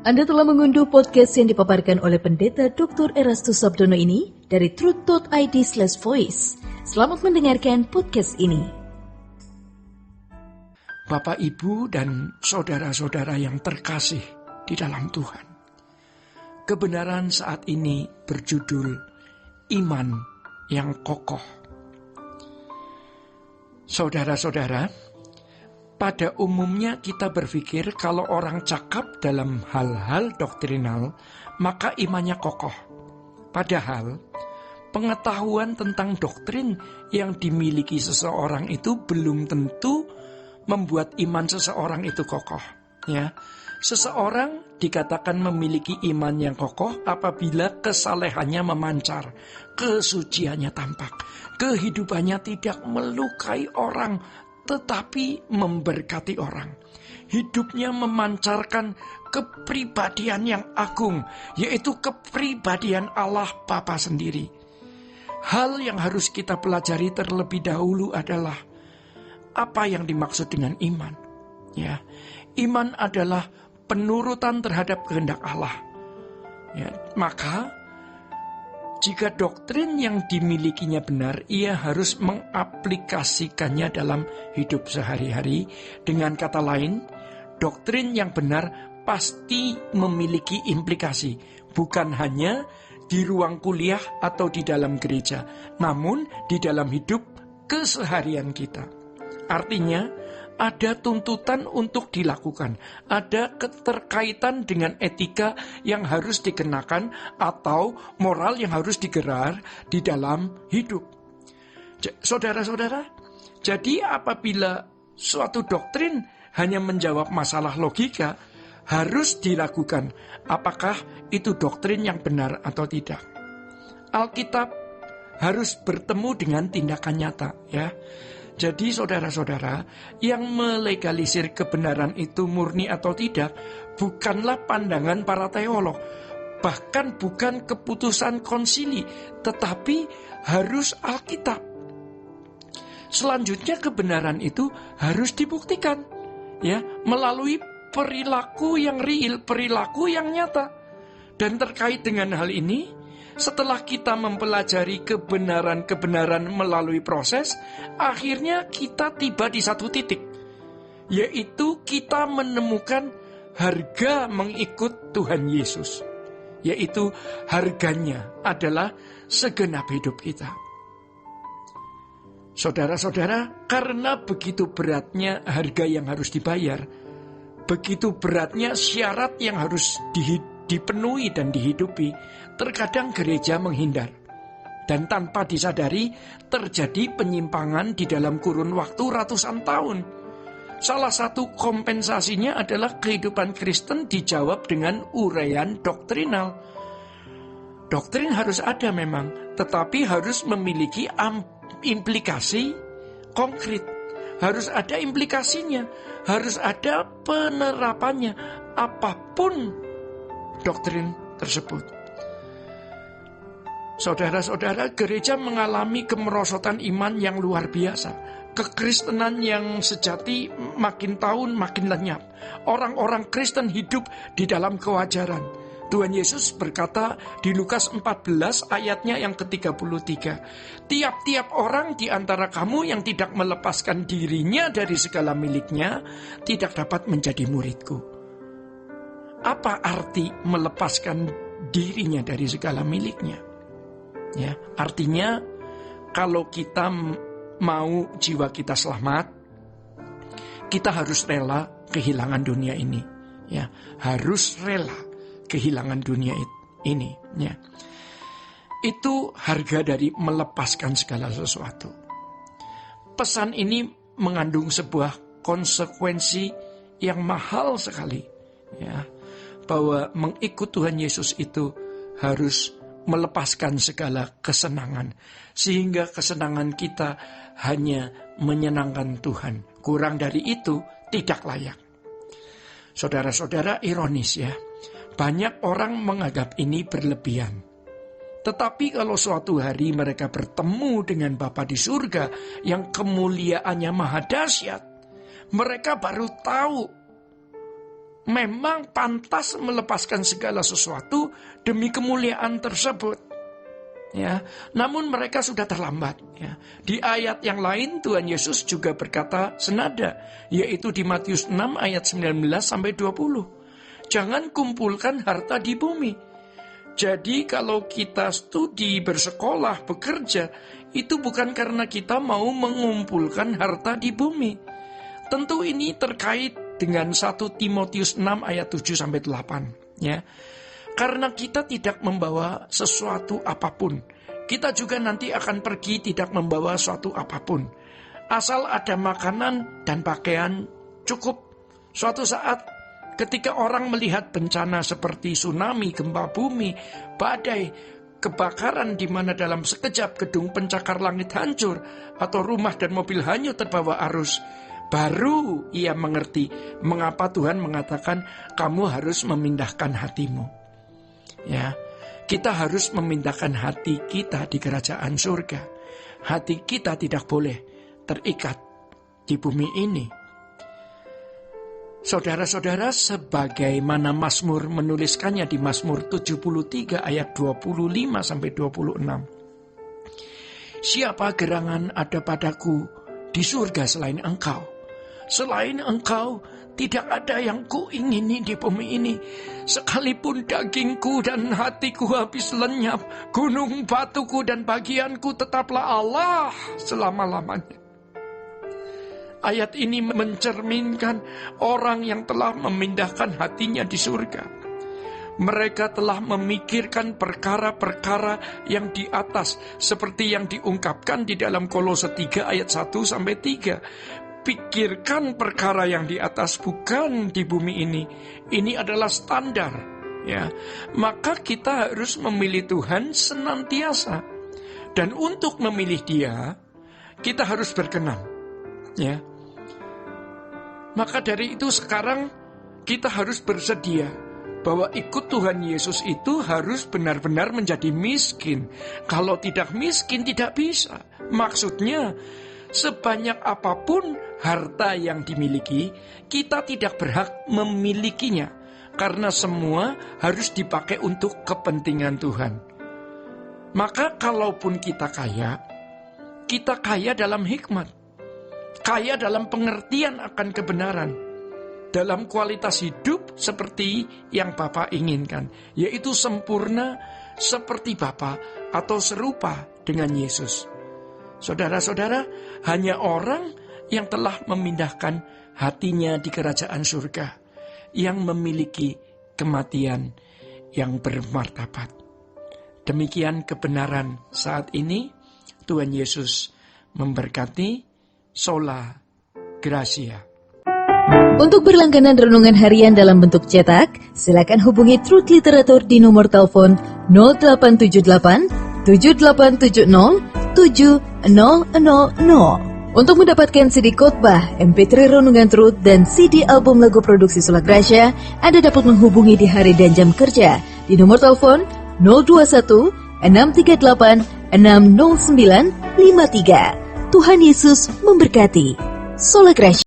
Anda telah mengunduh podcast yang dipaparkan oleh Pendeta Dr. Erastus Sabdono ini dari truth.id/voice. Selamat mendengarkan podcast ini. Bapak, Ibu, dan saudara-saudara yang terkasih di dalam Tuhan. Kebenaran saat ini berjudul Iman yang Kokoh. Saudara-saudara, pada umumnya kita berpikir kalau orang cakap dalam hal-hal doktrinal, maka imannya kokoh. Padahal, pengetahuan tentang doktrin yang dimiliki seseorang itu belum tentu membuat iman seseorang itu kokoh. Ya, seseorang dikatakan memiliki iman yang kokoh apabila kesalehannya memancar, kesuciannya tampak, kehidupannya tidak melukai orang, tetapi memberkati orang. Hidupnya memancarkan kepribadian yang agung, yaitu kepribadian Allah Bapa sendiri. Hal yang harus kita pelajari terlebih dahulu adalah apa yang dimaksud dengan iman. Ya, iman adalah penurutan terhadap kehendak Allah. Ya, maka jika doktrin yang dimilikinya benar, ia harus mengaplikasikannya dalam hidup sehari-hari. Dengan kata lain, doktrin yang benar pasti memiliki implikasi, bukan hanya di ruang kuliah atau di dalam gereja, namun di dalam hidup keseharian kita. Artinya, ada tuntutan untuk dilakukan, ada keterkaitan dengan etika yang harus dikenakan atau moral yang harus digerar di dalam hidup. Saudara-saudara, jadi apabila suatu doktrin hanya menjawab masalah logika, harus diragukan apakah itu doktrin yang benar atau tidak. Alkitab harus bertemu dengan tindakan nyata, ya. Jadi saudara-saudara, yang melegalisir kebenaran itu murni atau tidak bukanlah pandangan para teolog, bahkan bukan keputusan konsili, tetapi harus Alkitab. Selanjutnya kebenaran itu harus dibuktikan, ya, melalui perilaku yang real, perilaku yang nyata. Dan terkait dengan hal ini, setelah kita mempelajari kebenaran-kebenaran melalui proses, akhirnya kita tiba di satu titik, yaitu kita menemukan harga mengikut Tuhan Yesus, yaitu harganya adalah segenap hidup kita. Saudara-saudara, karena begitu beratnya harga yang harus dibayar, begitu beratnya syarat yang harus dipenuhi dan dihidupi, terkadang gereja menghindar. Dan tanpa disadari terjadi penyimpangan di dalam kurun waktu ratusan tahun. Salah satu kompensasinya adalah kehidupan Kristen dijawab dengan uraian doktrinal. Doktrin harus ada memang, tetapi harus memiliki implikasi konkret. Harus ada implikasinya, harus ada penerapannya, apapun doktrin tersebut. Saudara-saudara, gereja mengalami kemerosotan iman yang luar biasa. Kekristenan yang sejati makin tahun makin lenyap. Orang-orang Kristen hidup di dalam kewajaran. Tuhan Yesus berkata di Lukas 14 ayatnya yang ke-33, tiap-tiap orang di antara kamu yang tidak melepaskan dirinya dari segala miliknya tidak dapat menjadi muridku. Apa arti melepaskan dirinya dari segala miliknya? Ya, artinya kalau kita mau jiwa kita selamat, kita harus rela kehilangan dunia ini. Ya, harus rela kehilangan dunia ini. Ya. Itu harga dari melepaskan segala sesuatu. Pesan ini mengandung sebuah konsekuensi yang mahal sekali. Ya. Bahwa mengikut Tuhan Yesus itu harus melepaskan segala kesenangan, sehingga kesenangan kita hanya menyenangkan Tuhan. Kurang dari itu tidak layak. Saudara-saudara, ironis ya, banyak orang menganggap ini berlebihan. Tetapi kalau suatu hari mereka bertemu dengan Bapa di surga yang kemuliaannya maha dahsyat, mereka baru tahu memang pantas melepaskan segala sesuatu demi kemuliaan tersebut. Ya, namun mereka sudah terlambat. Ya. Di ayat yang lain Tuhan Yesus juga berkata senada, yaitu di Matius 6 ayat 19 sampai 20. Jangan kumpulkan harta di bumi. Jadi kalau kita studi, bersekolah, bekerja, itu bukan karena kita mau mengumpulkan harta di bumi. Tentu ini terkait dengan 1 Timotius 6 ayat 7 sampai 8. Ya. Karena kita tidak membawa sesuatu apapun. Kita juga nanti akan pergi tidak membawa suatu apapun. Asal ada makanan dan pakaian cukup. Suatu saat ketika orang melihat bencana seperti tsunami, gempa bumi, badai, kebakaran di mana dalam sekejap gedung pencakar langit hancur atau rumah dan mobil hanyut terbawa arus, baru ia mengerti mengapa Tuhan mengatakan kamu harus memindahkan hatimu. Ya, kita harus memindahkan hati kita di kerajaan surga. Hati kita tidak boleh terikat di bumi ini. Saudara-saudara, sebagaimana Mazmur menuliskannya di Mazmur 73 ayat 25 sampai 26. Siapa gerangan ada padaku di surga selain Engkau? Selain Engkau, tidak ada yang kuingini di bumi ini. Sekalipun dagingku dan hatiku habis lenyap, gunung batuku dan bagianku tetaplah Allah selama-lamanya. Ayat ini mencerminkan orang yang telah memindahkan hatinya di surga. Mereka telah memikirkan perkara-perkara yang di atas, seperti yang diungkapkan di dalam Kolose 3 ayat 1 sampai 3. Pikirkan perkara yang di atas, bukan di bumi ini. Ini adalah standar, ya. Maka kita harus memilih Tuhan senantiasa. Dan untuk memilih Dia, kita harus berkenan, ya. Maka dari itu sekarang kita harus bersedia bahwa ikut Tuhan Yesus itu harus benar-benar menjadi miskin. Kalau tidak miskin tidak bisa. Maksudnya, sebanyak apapun harta yang dimiliki, kita tidak berhak memilikinya. Karena semua harus dipakai untuk kepentingan Tuhan. Maka kalaupun kita kaya dalam hikmat. Kaya dalam pengertian akan kebenaran. Dalam kualitas hidup seperti yang Bapa inginkan. Yaitu sempurna seperti Bapa atau serupa dengan Yesus. Saudara-saudara, hanya orang yang telah memindahkan hatinya di kerajaan surga, yang memiliki kematian yang bermartabat. Demikian kebenaran saat ini. Tuhan Yesus memberkati. Sola Gracia. Untuk berlangganan renungan harian dalam bentuk cetak, silakan hubungi Truth Literatur di nomor telepon 0878 7870 7000. Untuk mendapatkan CD khotbah, MP3 renungan Truth, dan CD album lagu produksi Sola Gracia, Anda dapat menghubungi di hari dan jam kerja di nomor telepon 021 638 60953. Tuhan Yesus memberkati. Sola Gracia.